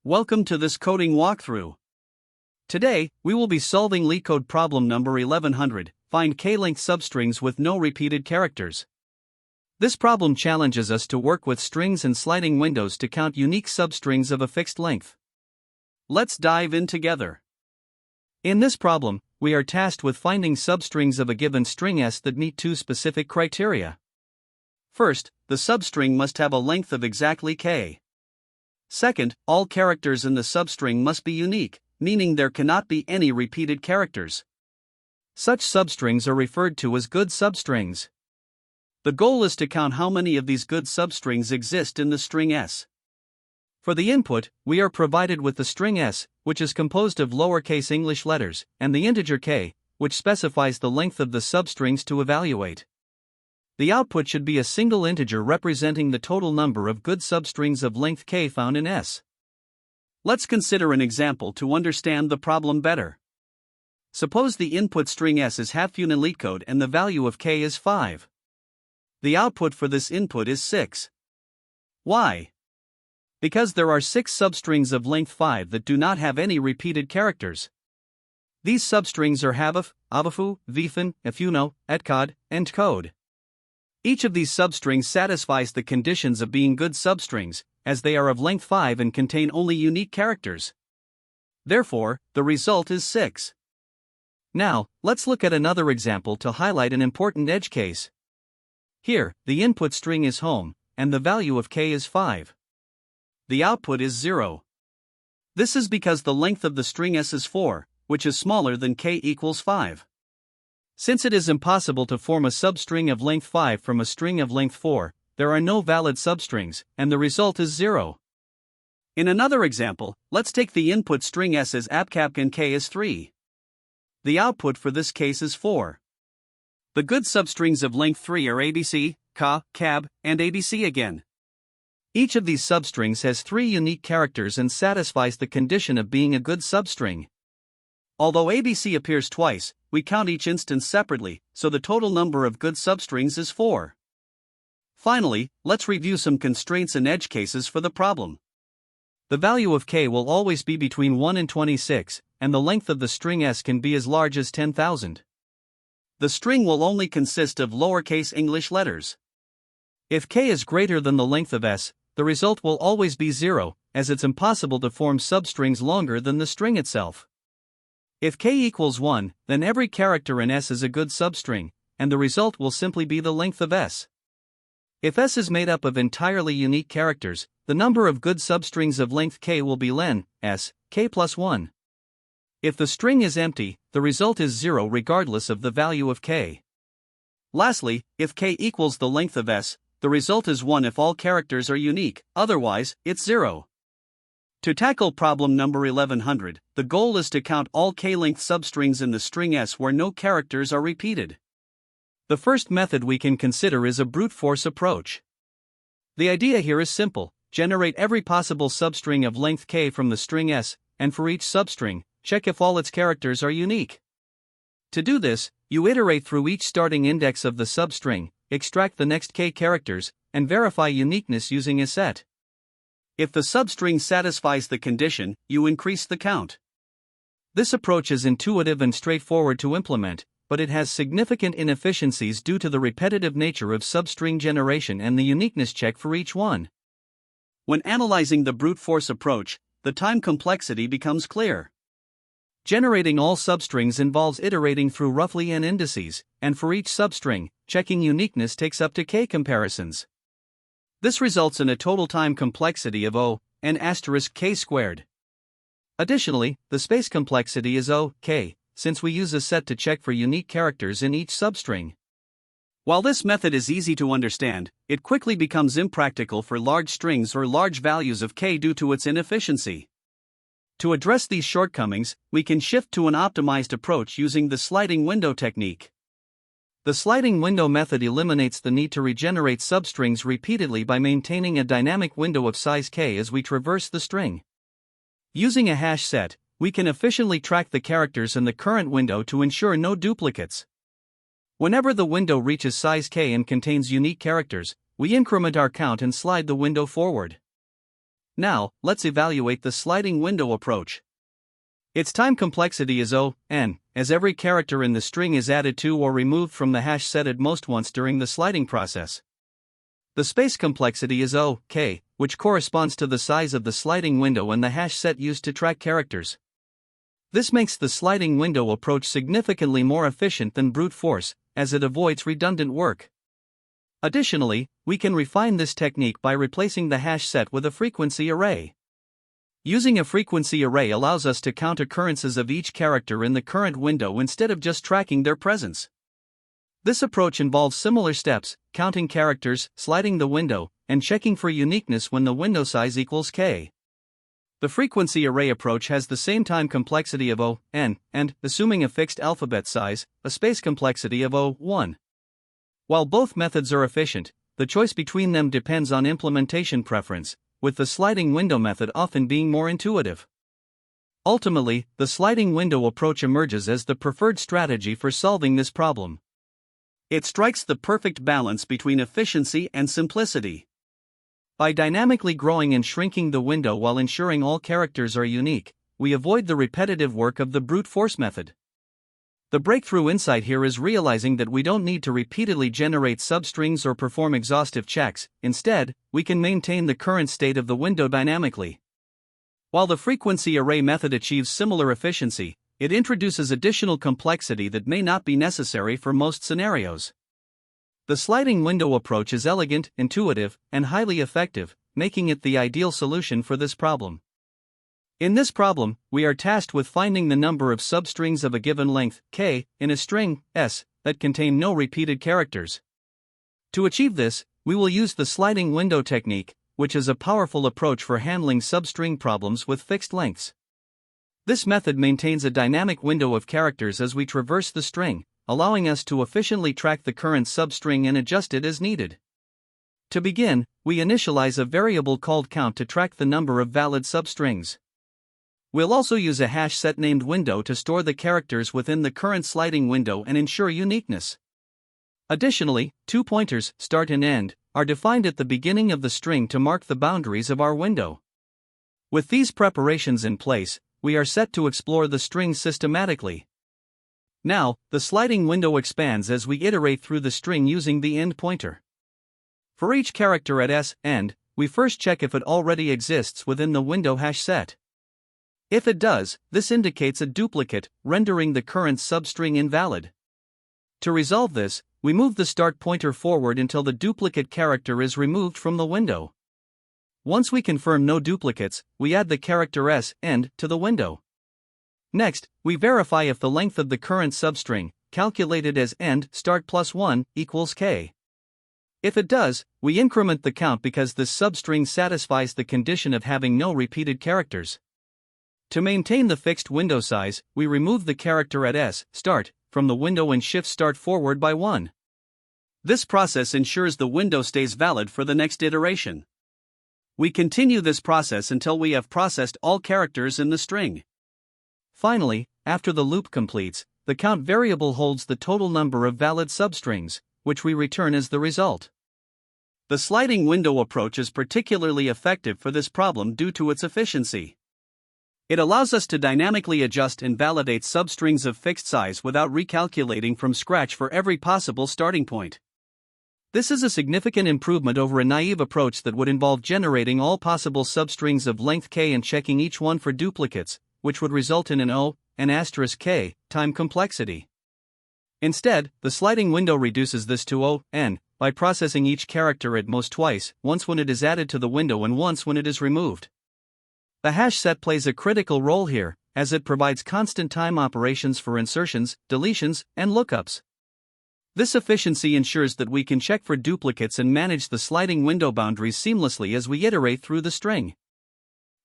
Welcome to this coding walkthrough. Today, we will be solving LeetCode problem number 1100, find k-length substrings with no repeated characters. This problem challenges us to work with strings and sliding windows to count unique substrings of a fixed length. Let's dive in together. In this problem, we are tasked with finding substrings of a given string S that meet two specific criteria. First, the substring must have a length of exactly k. Second, all characters in the substring must be unique, meaning there cannot be any repeated characters. Such substrings are referred to as good substrings. The goal is to count how many of these good substrings exist in the string S. For the input, we are provided with the string S, which is composed of lowercase English letters, and the integer k, which specifies the length of the substrings to evaluate. The output should be a single integer representing the total number of good substrings of length k found in S. Let's consider an example to understand the problem better. Suppose the input string S is half-un in LeetCode and the value of k is 5. The output for this input is 6. Why? Because there are 6 substrings of length 5 that do not have any repeated characters. These substrings are habif, abafu, vifin, efuno, etcod, and code. Each of these substrings satisfies the conditions of being good substrings, as they are of length 5 and contain only unique characters. Therefore, the result is 6. Now, let's look at another example to highlight an important edge case. Here, the input string is home, and the value of k is 5. The output is 0. This is because the length of the string S is 4, which is smaller than k equals 5. Since it is impossible to form a substring of length 5 from a string of length 4, there are no valid substrings, and the result is 0. In another example, let's take the input string S as apcap and k is 3. The output for this case is 4. The good substrings of length 3 are abc, ca, cab, and abc again. Each of these substrings has 3 unique characters and satisfies the condition of being a good substring. Although abc appears twice, we count each instance separately, so the total number of good substrings is 4. Finally, let's review some constraints and edge cases for the problem. The value of k will always be between 1 and 26, and the length of the string S can be as large as 10,000. The string will only consist of lowercase English letters. If k is greater than the length of S, the result will always be 0, as it's impossible to form substrings longer than the string itself. If k equals 1, then every character in S is a good substring, and the result will simply be the length of S. If S is made up of entirely unique characters, the number of good substrings of length k will be len, S, k plus 1. If the string is empty, the result is 0 regardless of the value of k. Lastly, if k equals the length of S, the result is 1 if all characters are unique, otherwise, it's 0. To tackle problem number 1100, the goal is to count all k-length substrings in the string S where no characters are repeated. The first method we can consider is a brute force approach. The idea here is simple: generate every possible substring of length k from the string S, and for each substring, check if all its characters are unique. To do this, you iterate through each starting index of the substring, extract the next k characters, and verify uniqueness using a set. If the substring satisfies the condition, you increase the count. This approach is intuitive and straightforward to implement, but it has significant inefficiencies due to the repetitive nature of substring generation and the uniqueness check for each one. When analyzing the brute force approach, the time complexity becomes clear. Generating all substrings involves iterating through roughly n indices, and for each substring, checking uniqueness takes up to k comparisons. This results in a total time complexity of n asterisk k squared. Additionally, the space complexity is k, since we use a set to check for unique characters in each substring. While this method is easy to understand, it quickly becomes impractical for large strings or large values of k due to its inefficiency. To address these shortcomings, we can shift to an optimized approach using the sliding window technique. The sliding window method eliminates the need to regenerate substrings repeatedly by maintaining a dynamic window of size k as we traverse the string. Using a hash set, we can efficiently track the characters in the current window to ensure no duplicates. Whenever the window reaches size k and contains unique characters, we increment our count and slide the window forward. Now, let's evaluate the sliding window approach. Its time complexity is O, n, as every character in the string is added to or removed from the hash set at most once during the sliding process. The space complexity is O, k, which corresponds to the size of the sliding window and the hash set used to track characters. This makes the sliding window approach significantly more efficient than brute force, as it avoids redundant work. Additionally, we can refine this technique by replacing the hash set with a frequency array. Using a frequency array allows us to count occurrences of each character in the current window instead of just tracking their presence. This approach involves similar steps: counting characters, sliding the window, and checking for uniqueness when the window size equals k. The frequency array approach has the same time complexity of O, n, and, assuming a fixed alphabet size, a space complexity of O, 1. While both methods are efficient, the choice between them depends on implementation preference, with the sliding window method often being more intuitive. Ultimately, the sliding window approach emerges as the preferred strategy for solving this problem. It strikes the perfect balance between efficiency and simplicity. By dynamically growing and shrinking the window while ensuring all characters are unique, we avoid the repetitive work of the brute force method. The breakthrough insight here is realizing that we don't need to repeatedly generate substrings or perform exhaustive checks. Instead, we can maintain the current state of the window dynamically. While the frequency array method achieves similar efficiency, it introduces additional complexity that may not be necessary for most scenarios. The sliding window approach is elegant, intuitive, and highly effective, making it the ideal solution for this problem. In this problem, we are tasked with finding the number of substrings of a given length, k, in a string, s, that contain no repeated characters. To achieve this, we will use the sliding window technique, which is a powerful approach for handling substring problems with fixed lengths. This method maintains a dynamic window of characters as we traverse the string, allowing us to efficiently track the current substring and adjust it as needed. To begin, we initialize a variable called count to track the number of valid substrings. We'll also use a hash set named window to store the characters within the current sliding window and ensure uniqueness. Additionally, two pointers, start and end, are defined at the beginning of the string to mark the boundaries of our window. With these preparations in place, we are set to explore the string systematically. Now, the sliding window expands as we iterate through the string using the end pointer. For each character at s, end, we first check if it already exists within the window hash set. If it does, this indicates a duplicate, rendering the current substring invalid. To resolve this, we move the start pointer forward until the duplicate character is removed from the window. Once we confirm no duplicates, we add the character s, end, to the window. Next, we verify if the length of the current substring, calculated as end start plus 1, equals k. If it does, we increment the count because this substring satisfies the condition of having no repeated characters. To maintain the fixed window size, we remove the character at s, start, from the window and shift start forward by 1. This process ensures the window stays valid for the next iteration. We continue this process until we have processed all characters in the string. Finally, after the loop completes, the count variable holds the total number of valid substrings, which we return as the result. The sliding window approach is particularly effective for this problem due to its efficiency. It allows us to dynamically adjust and validate substrings of fixed size without recalculating from scratch for every possible starting point. This is a significant improvement over a naive approach that would involve generating all possible substrings of length k and checking each one for duplicates, which would result in an O, an asterisk k, time complexity. Instead, the sliding window reduces this to O, n, by processing each character at most twice, once when it is added to the window and once when it is removed. The hash set plays a critical role here, as it provides constant time operations for insertions, deletions, and lookups. This efficiency ensures that we can check for duplicates and manage the sliding window boundaries seamlessly as we iterate through the string.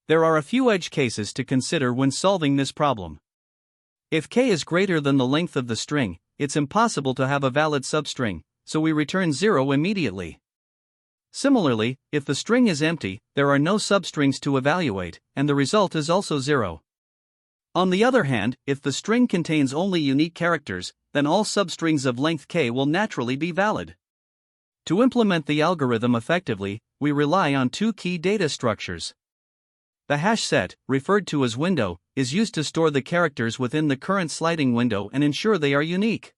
There are a few edge cases to consider when solving this problem. If k is greater than the length of the string, it's impossible to have a valid substring, so we return 0 immediately. Similarly, if the string is empty, there are no substrings to evaluate, and the result is also 0. On the other hand, if the string contains only unique characters, then all substrings of length k will naturally be valid. To implement the algorithm effectively, we rely on two key data structures. The hash set, referred to as window, is used to store the characters within the current sliding window and ensure they are unique.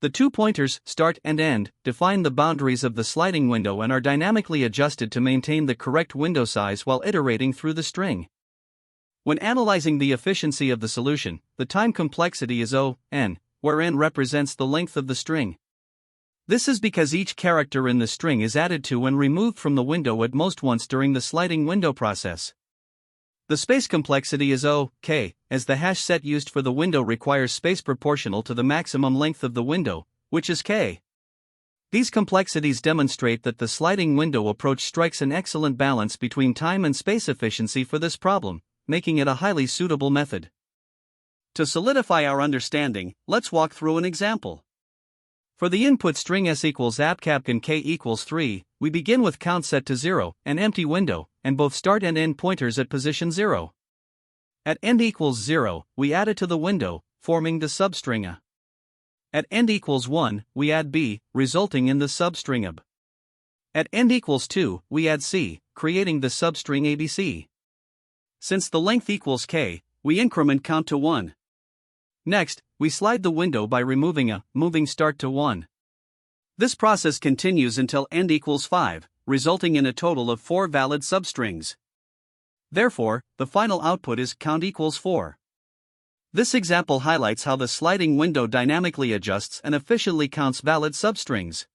The two pointers, start and end, define the boundaries of the sliding window and are dynamically adjusted to maintain the correct window size while iterating through the string. When analyzing the efficiency of the solution, the time complexity is O(n), where n represents the length of the string. This is because each character in the string is added to and removed from the window at most once during the sliding window process. The space complexity is O(k), as the hash set used for the window requires space proportional to the maximum length of the window, which is k. These complexities demonstrate that the sliding window approach strikes an excellent balance between time and space efficiency for this problem, making it a highly suitable method. To solidify our understanding, let's walk through an example. For the input string s equals appcap and k equals 3, we begin with count set to 0, an empty window, and both start and end pointers at position 0. At end equals 0, we add it to the window, forming the substring a. At end equals 1, we add b, resulting in the substring ab. At end equals 2, we add c, creating the substring abc. Since the length equals k, we increment count to 1. Next, we slide the window by removing a, moving start to 1. This process continues until end equals 5, resulting in a total of 4 valid substrings. Therefore, the final output is count equals 4. This example highlights how the sliding window dynamically adjusts and efficiently counts valid substrings.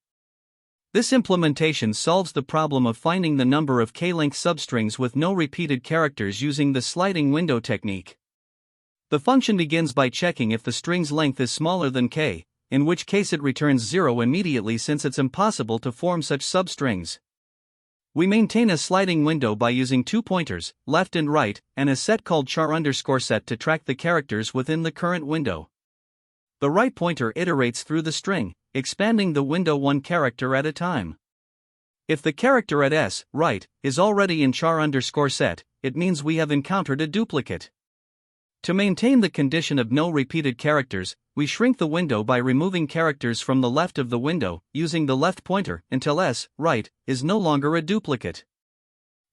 This implementation solves the problem of finding the number of k-length substrings with no repeated characters using the sliding window technique. The function begins by checking if the string's length is smaller than k, in which case it returns 0 immediately since it's impossible to form such substrings. We maintain a sliding window by using two pointers, left and right, and a set called char_set to track the characters within the current window. The right pointer iterates through the string, expanding the window one character at a time. If the character at s, right, is already in char_set, it means we have encountered a duplicate. To maintain the condition of no repeated characters, we shrink the window by removing characters from the left of the window, using the left pointer, until s, right, is no longer a duplicate.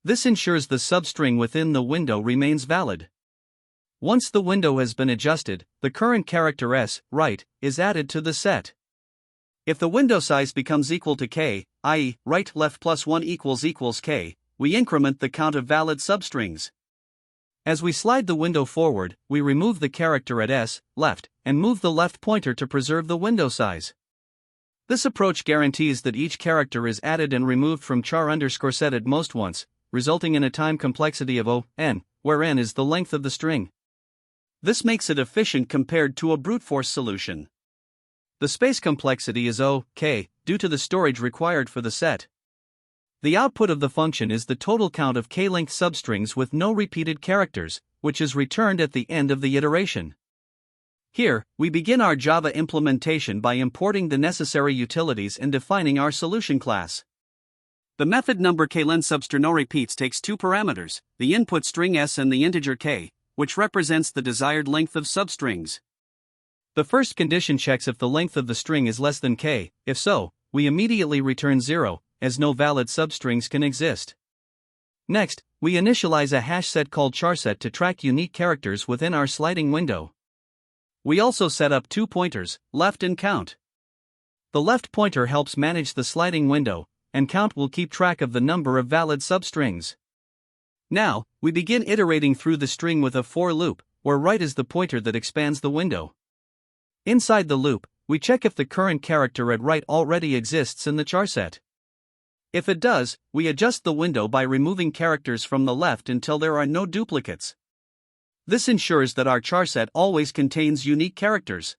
This ensures the substring within the window remains valid. Once the window has been adjusted, the current character s, right, is added to the set. If the window size becomes equal to k, i.e., right left plus 1 equals k, we increment the count of valid substrings. As we slide the window forward, we remove the character at s, left, and move the left pointer to preserve the window size. This approach guarantees that each character is added and removed from char_set at most once, resulting in a time complexity of O(n), where n is the length of the string. This makes it efficient compared to a brute force solution. The space complexity is O(k), due to the storage required for the set. The output of the function is the total count of k-length substrings with no repeated characters, which is returned at the end of the iteration. Here, we begin our Java implementation by importing the necessary utilities and defining our solution class. The method number k-length substr_no_repeats takes two parameters, the input string s and the integer k, which represents the desired length of substrings. The first condition checks if the length of the string is less than k. If so, we immediately return 0, as no valid substrings can exist. Next, we initialize a hash set called charset to track unique characters within our sliding window. We also set up two pointers, left and count. The left pointer helps manage the sliding window, and count will keep track of the number of valid substrings. Now, we begin iterating through the string with a for loop, where right is the pointer that expands the window. Inside the loop, we check if the current character at right already exists in the charset. If it does, we adjust the window by removing characters from the left until there are no duplicates. This ensures that our charset always contains unique characters.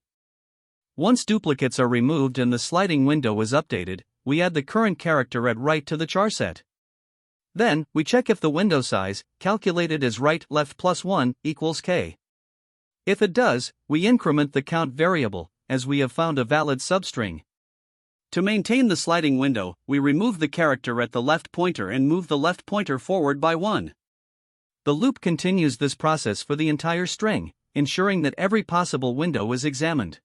Once duplicates are removed and the sliding window is updated, we add the current character at right to the charset. Then, we check if the window size, calculated as right left plus 1, equals k. If it does, we increment the count variable, as we have found a valid substring. To maintain the sliding window, we remove the character at the left pointer and move the left pointer forward by 1. The loop continues this process for the entire string, ensuring that every possible window is examined.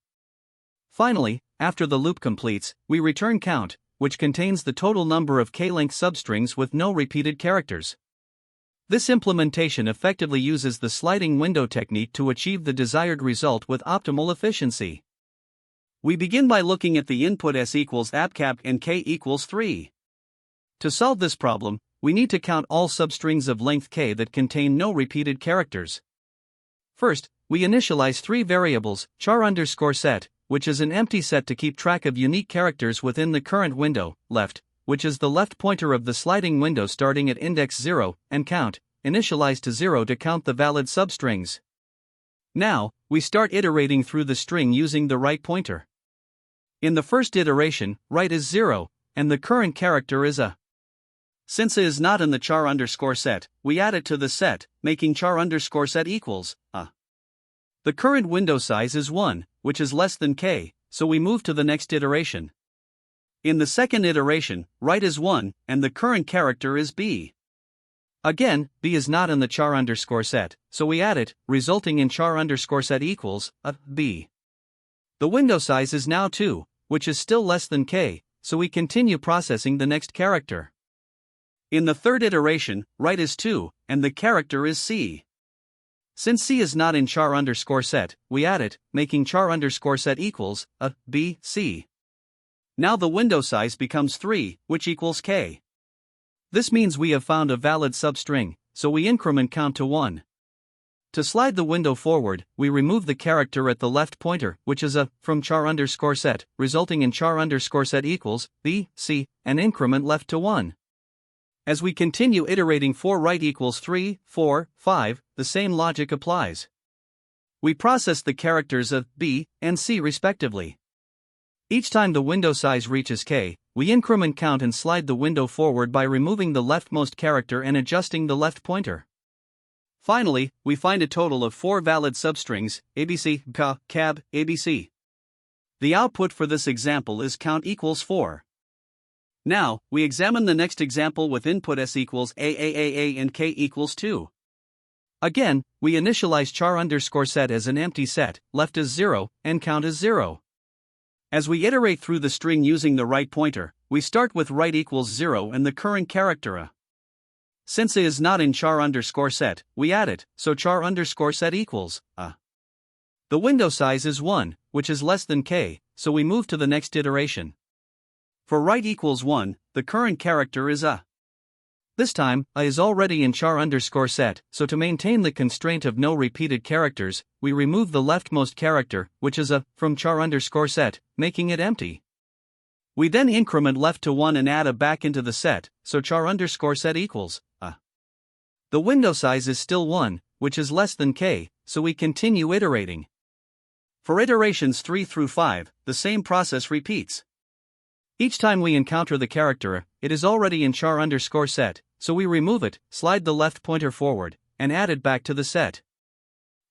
Finally, after the loop completes, we return count, which contains the total number of k-length substrings with no repeated characters. This implementation effectively uses the sliding window technique to achieve the desired result with optimal efficiency. We begin by looking at the input s equals appcap and k equals 3. To solve this problem, we need to count all substrings of length k that contain no repeated characters. First, we initialize three variables, char_set, which is an empty set to keep track of unique characters within the current window, left, which is the left pointer of the sliding window starting at index 0, and count, initialized to 0 to count the valid substrings. Now, we start iterating through the string using the right pointer. In the first iteration, right is 0, and the current character is a. Since it is not in the char_set, we add it to the set, making char_set equals a. The current window size is 1, which is less than k, so we move to the next iteration. In the second iteration, right is 1, and the current character is b. Again, b is not in the char_set, so we add it, resulting in char_set equals a b. The window size is now 2, which is still less than k, so we continue processing the next character. In the third iteration, right is 2, and the character is c. Since c is not in char_set, we add it, making char_set equals a b c. Now the window size becomes 3, which equals k. This means we have found a valid substring, so we increment count to 1. To slide the window forward, we remove the character at the left pointer, which is a from char_set, resulting in char_set equals b c, and increment left to 1. As we continue iterating for right equals 3, 4, 5, the same logic applies. We process the characters of b and c respectively. Each time the window size reaches k, we increment count and slide the window forward by removing the leftmost character and adjusting the left pointer. Finally, we find a total of 4 valid substrings, abc, ca, cab, abc. The output for this example is count equals 4. Now, we examine the next example with input s equals a and k equals 2. Again, we initialize char_set as an empty set, left is 0, and count is 0. As we iterate through the string using the right pointer, we start with right equals 0 and the current character a. Since it is not in char_set, we add it, so char_set equals a. The window size is 1, which is less than k, so we move to the next iteration. For right equals 1, the current character is a. This time, a is already in char_set, so to maintain the constraint of no repeated characters, we remove the leftmost character, which is a, from char_set, making it empty. We then increment left to 1 and add a back into the set, so char_set equals a. The window size is still 1, which is less than k, so we continue iterating. For iterations 3 through 5, the same process repeats. Each time we encounter the character, it is already in char_set, so we remove it, slide the left pointer forward, and add it back to the set.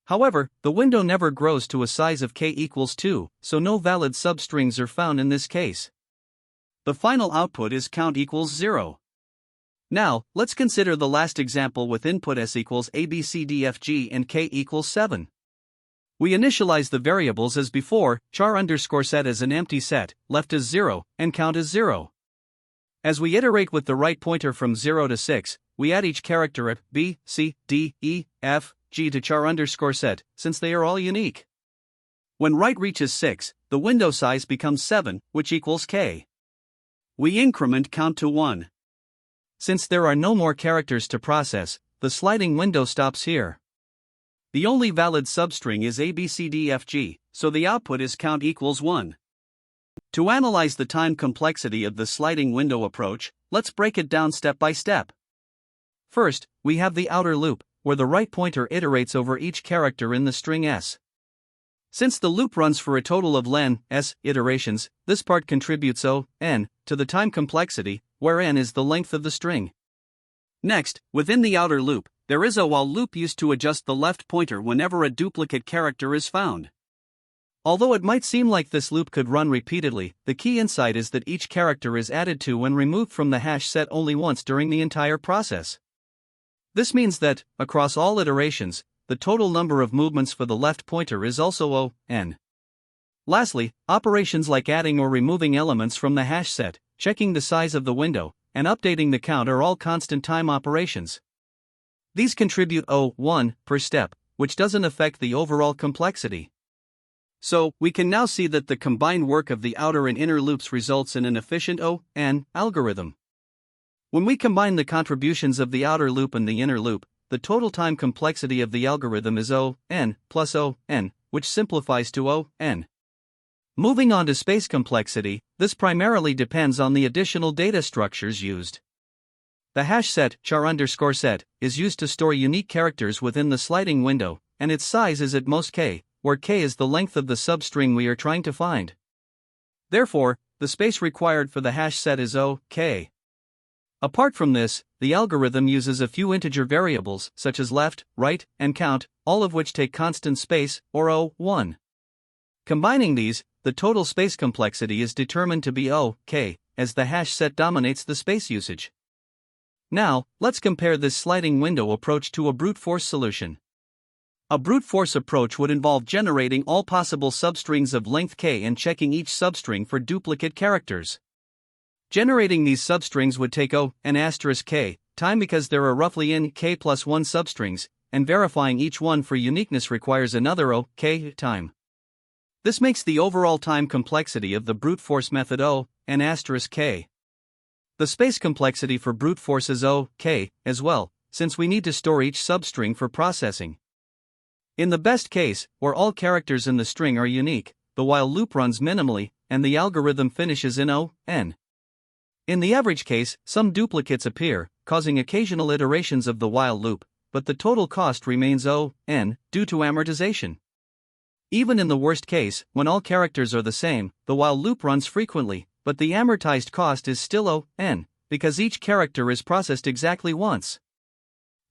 However, the window never grows to a size of k equals 2, so no valid substrings are found in this case. The final output is count equals 0. Now, let's consider the last example with input s equals abcdfg and k equals 7. We initialize the variables as before, char_set as an empty set, left is 0, and count is 0. As we iterate with the right pointer from 0 to 6, we add each character at b, c, d, e, f, g to char_set, since they are all unique. When right reaches 6, the window size becomes 7, which equals k. We increment count to 1. Since there are no more characters to process, the sliding window stops here. The only valid substring is abcdfg, so the output is count equals 1. To analyze the time complexity of the sliding window approach, let's break it down step by step. First, we have the outer loop, where the right pointer iterates over each character in the string s. Since the loop runs for a total of len s iterations, this part contributes n to the time complexity, where n is the length of the string. Next, within the outer loop, there is a while loop used to adjust the left pointer whenever a duplicate character is found. Although it might seem like this loop could run repeatedly, the key insight is that each character is added to and removed from the hash set only once during the entire process. This means that, across all iterations, the total number of movements for the left pointer is also n. Lastly, operations like adding or removing elements from the hash set, checking the size of the window, and updating the count are all constant time operations. These contribute 0.1 per step, which doesn't affect the overall complexity. So, we can now see that the combined work of the outer and inner loops results in an efficient O(n) algorithm. When we combine the contributions of the outer loop and the inner loop, the total time complexity of the algorithm is O(n) plus O(n), which simplifies to O(n). Moving on to space complexity, this primarily depends on the additional data structures used. The hash set, char_set, is used to store unique characters within the sliding window, and its size is at most k, where k is the length of the substring we are trying to find. Therefore, the space required for the hash set is OK. Apart from this, the algorithm uses a few integer variables such as left, right, and count, all of which take constant space, or O(1). Combining these, the total space complexity is determined to be OK, as the hash set dominates the space usage. Now, let's compare this sliding window approach to a brute force solution. A brute force approach would involve generating all possible substrings of length k and checking each substring for duplicate characters. Generating these substrings would take n*k time because there are roughly n k plus 1 substrings, and verifying each one for uniqueness requires another k time. This makes the overall time complexity of the brute force method n*k. The space complexity for brute force is k as well, since we need to store each substring for processing. In the best case, where all characters in the string are unique, the while loop runs minimally, and the algorithm finishes in O(n). In the average case, some duplicates appear, causing occasional iterations of the while loop, but the total cost remains O(n) due to amortization. Even in the worst case, when all characters are the same, the while loop runs frequently, but the amortized cost is still O(n), because each character is processed exactly once.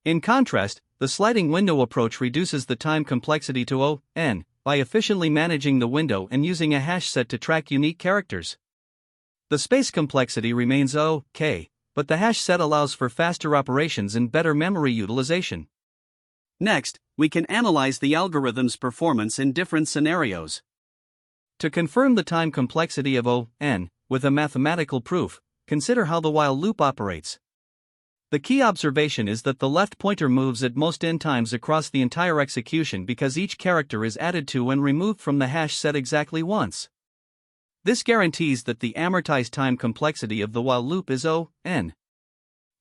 In contrast, the sliding window approach reduces the time complexity to O(n) by efficiently managing the window and using a hash set to track unique characters. The space complexity remains OK, but the hash set allows for faster operations and better memory utilization. Next, we can analyze the algorithm's performance in different scenarios. To confirm the time complexity of O(n) with a mathematical proof, consider how the while loop operates. The key observation is that the left pointer moves at most n times across the entire execution because each character is added to and removed from the hash set exactly once. This guarantees that the amortized time complexity of the while loop is O(n).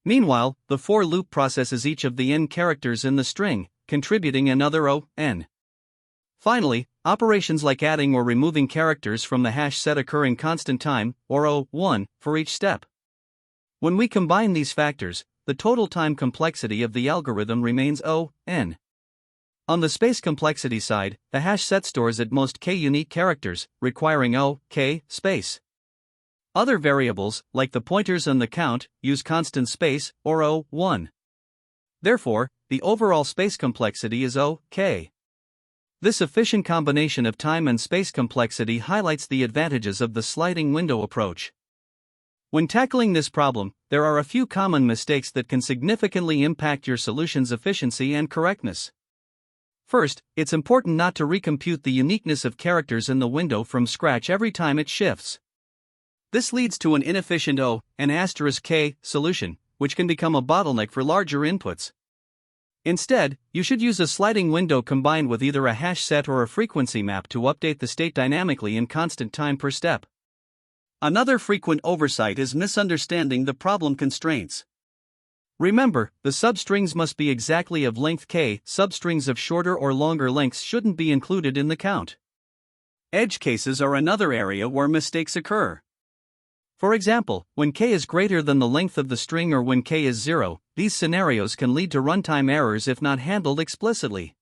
Meanwhile, the for loop processes each of the n characters in the string, contributing another O(n). Finally, operations like adding or removing characters from the hash set occur in constant time, or O(1), for each step. When we combine these factors, the total time complexity of the algorithm remains O(n). On the space complexity side, the hash set stores at most k unique characters, requiring OK space. Other variables, like the pointers and the count, use constant space, or O(1). Therefore, the overall space complexity is OK. This efficient combination of time and space complexity highlights the advantages of the sliding window approach. When tackling this problem, there are a few common mistakes that can significantly impact your solution's efficiency and correctness. First, it's important not to recompute the uniqueness of characters in the window from scratch every time it shifts. This leads to an inefficient n*k solution, which can become a bottleneck for larger inputs. Instead, you should use a sliding window combined with either a hash set or a frequency map to update the state dynamically in constant time per step. Another frequent oversight is misunderstanding the problem constraints. Remember, the substrings must be exactly of length k, substrings of shorter or longer lengths shouldn't be included in the count. Edge cases are another area where mistakes occur. For example, when k is greater than the length of the string or when k is 0, these scenarios can lead to runtime errors if not handled explicitly.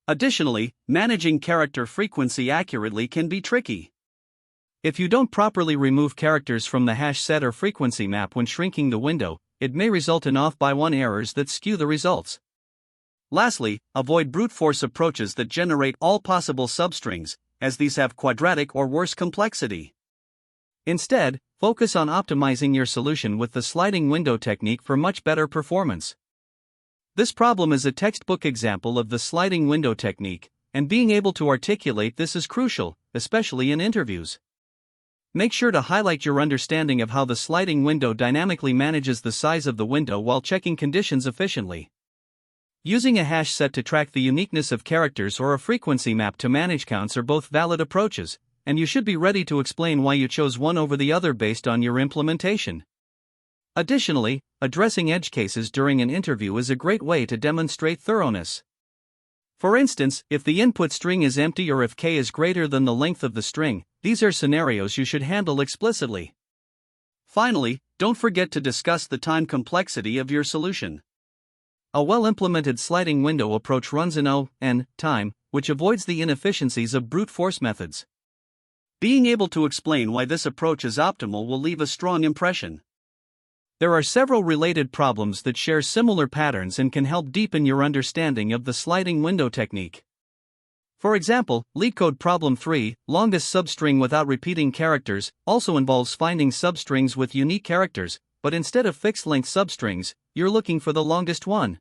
Additionally, managing character frequency accurately can be tricky. If you don't properly remove characters from the hash set or frequency map when shrinking the window, it may result in off-by-one errors that skew the results. Lastly, avoid brute force approaches that generate all possible substrings, as these have quadratic or worse complexity. Instead, focus on optimizing your solution with the sliding window technique for much better performance. This problem is a textbook example of the sliding window technique, and being able to articulate this is crucial, especially in interviews. Make sure to highlight your understanding of how the sliding window dynamically manages the size of the window while checking conditions efficiently. Using a hash set to track the uniqueness of characters or a frequency map to manage counts are both valid approaches, and you should be ready to explain why you chose one over the other based on your implementation. Additionally, addressing edge cases during an interview is a great way to demonstrate thoroughness. For instance, if the input string is empty or if k is greater than the length of the string, these are scenarios you should handle explicitly. Finally, don't forget to discuss the time complexity of your solution. A well-implemented sliding window approach runs in O(n) time, which avoids the inefficiencies of brute force methods. Being able to explain why this approach is optimal will leave a strong impression. There are several related problems that share similar patterns and can help deepen your understanding of the sliding window technique. For example, LeetCode problem 3, longest substring without repeating characters, also involves finding substrings with unique characters, but instead of fixed-length substrings, you're looking for the longest one.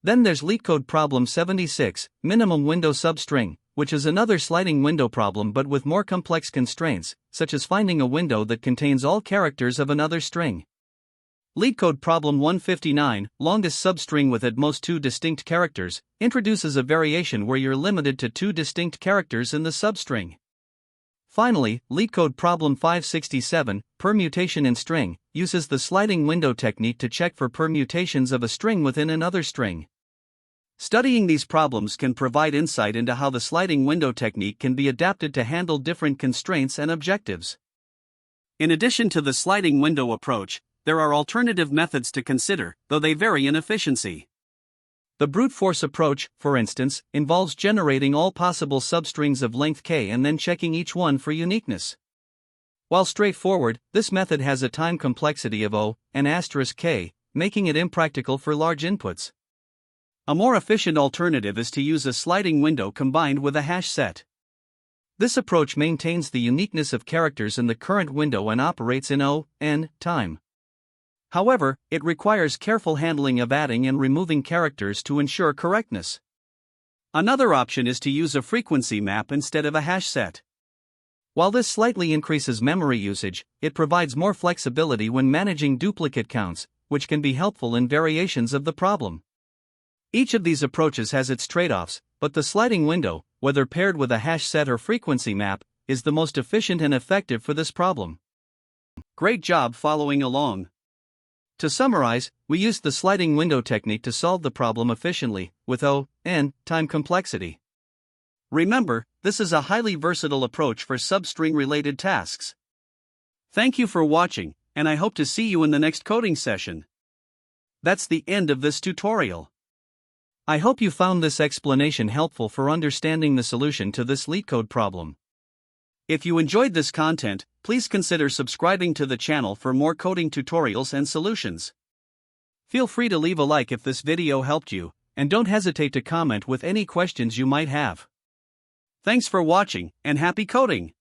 Then there's LeetCode problem 76, minimum window substring, which is another sliding window problem but with more complex constraints, such as finding a window that contains all characters of another string. LeetCode problem 159, longest substring with at most 2 distinct characters, introduces a variation where you're limited to 2 distinct characters in the substring. Finally, LeetCode problem 567, permutation in string, uses the sliding window technique to check for permutations of a string within another string. Studying these problems can provide insight into how the sliding window technique can be adapted to handle different constraints and objectives. In addition to the sliding window approach, there are alternative methods to consider, though they vary in efficiency. The brute force approach, for instance, involves generating all possible substrings of length k and then checking each one for uniqueness. While straightforward, this method has a time complexity of O(n*k), making it impractical for large inputs. A more efficient alternative is to use a sliding window combined with a hash set. This approach maintains the uniqueness of characters in the current window and operates in O(n) time. However, it requires careful handling of adding and removing characters to ensure correctness. Another option is to use a frequency map instead of a hash set. While this slightly increases memory usage, it provides more flexibility when managing duplicate counts, which can be helpful in variations of the problem. Each of these approaches has its trade-offs, but the sliding window, whether paired with a hash set or frequency map, is the most efficient and effective for this problem. Great job following along. To summarize, we used the sliding window technique to solve the problem efficiently, with O(n) time complexity. Remember, this is a highly versatile approach for substring-related tasks. Thank you for watching, and I hope to see you in the next coding session. That's the end of this tutorial. I hope you found this explanation helpful for understanding the solution to this LeetCode problem. If you enjoyed this content, please consider subscribing to the channel for more coding tutorials and solutions. Feel free to leave a like if this video helped you, and don't hesitate to comment with any questions you might have. Thanks for watching, and happy coding!